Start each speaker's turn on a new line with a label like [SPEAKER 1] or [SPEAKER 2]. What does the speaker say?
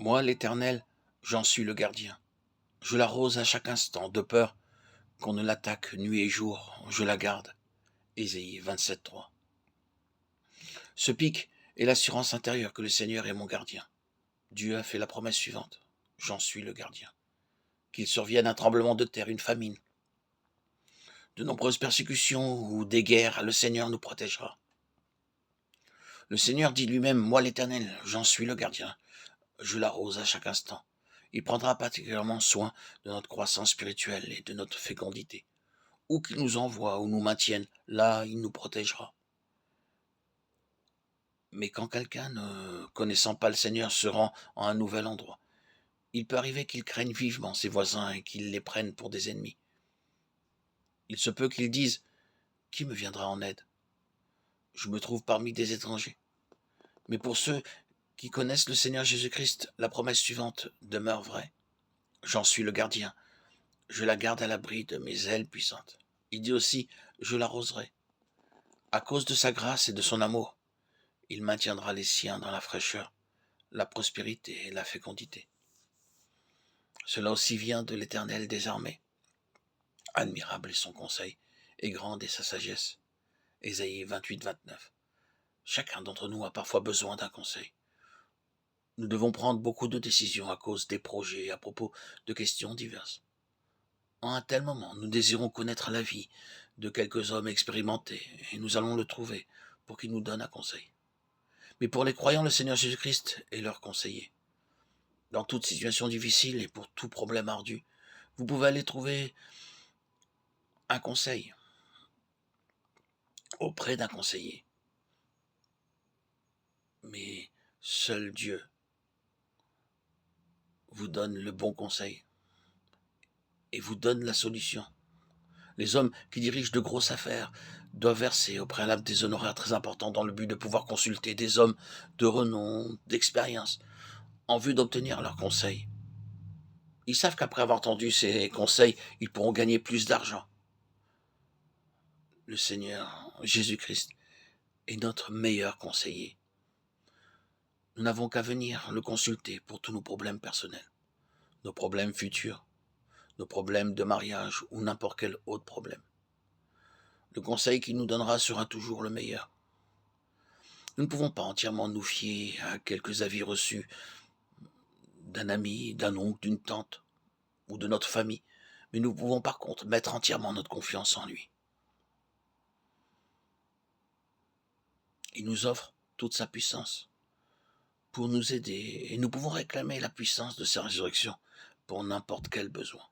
[SPEAKER 1] Moi, l'Éternel, j'en suis le gardien. Je l'arrose à chaque instant, de peur qu'on ne l'attaque nuit et jour, je la garde. Ésaïe 27.3. Ce pic est l'assurance intérieure que le Seigneur est mon gardien. Dieu a fait la promesse suivante. J'en suis le gardien. Qu'il survienne un tremblement de terre, une famine, de nombreuses persécutions ou des guerres, le Seigneur nous protégera. Le Seigneur dit lui-même, moi l'Éternel, j'en suis le gardien. Je l'arrose à chaque instant. Il prendra particulièrement soin de notre croissance spirituelle et de notre fécondité. Où qu'il nous envoie ou nous maintienne, là il nous protégera. Mais quand quelqu'un ne connaissant pas le Seigneur se rend en un nouvel endroit, il peut arriver qu'il craigne vivement ses voisins et qu'il les prenne pour des ennemis. Il se peut qu'ils disent « Qui me viendra en aide ? Je me trouve parmi des étrangers. » Mais pour ceux qui connaissent le Seigneur Jésus-Christ, la promesse suivante demeure vraie. J'en suis le gardien. Je la garde à l'abri de mes ailes puissantes. Il dit aussi « Je l'arroserai ». À cause de sa grâce et de son amour, il maintiendra les siens dans la fraîcheur, la prospérité et la fécondité. Cela aussi vient de l'Éternel des armées. Admirable est son conseil, et grande est sa sagesse. Ésaïe 28-29. Chacun d'entre nous a parfois besoin d'un conseil. Nous devons prendre beaucoup de décisions à cause des projets et à propos de questions diverses. En un tel moment, nous désirons connaître la vie de quelques hommes expérimentés, et nous allons le trouver pour qu'ils nous donnent un conseil. Mais pour les croyants, le Seigneur Jésus-Christ est leur conseiller. Dans toute situation difficile et pour tout problème ardu, vous pouvez aller trouver un conseil auprès d'un conseiller. Mais seul Dieu vous donne le bon conseil et vous donne la solution. Les hommes qui dirigent de grosses affaires doivent verser au préalable des honoraires très importants dans le but de pouvoir consulter des hommes de renom, d'expérience, en vue d'obtenir leurs conseils. Ils savent qu'après avoir entendu ces conseils, ils pourront gagner plus d'argent. Le Seigneur Jésus-Christ est notre meilleur conseiller. Nous n'avons qu'à venir le consulter pour tous nos problèmes personnels, nos problèmes futurs, nos problèmes de mariage ou n'importe quel autre problème. Le conseil qu'il nous donnera sera toujours le meilleur. Nous ne pouvons pas entièrement nous fier à quelques avis reçus d'un ami, d'un oncle, d'une tante ou de notre famille, mais nous pouvons par contre mettre entièrement notre confiance en lui. Il nous offre toute sa puissance pour nous aider et nous pouvons réclamer la puissance de sa résurrection pour n'importe quel besoin.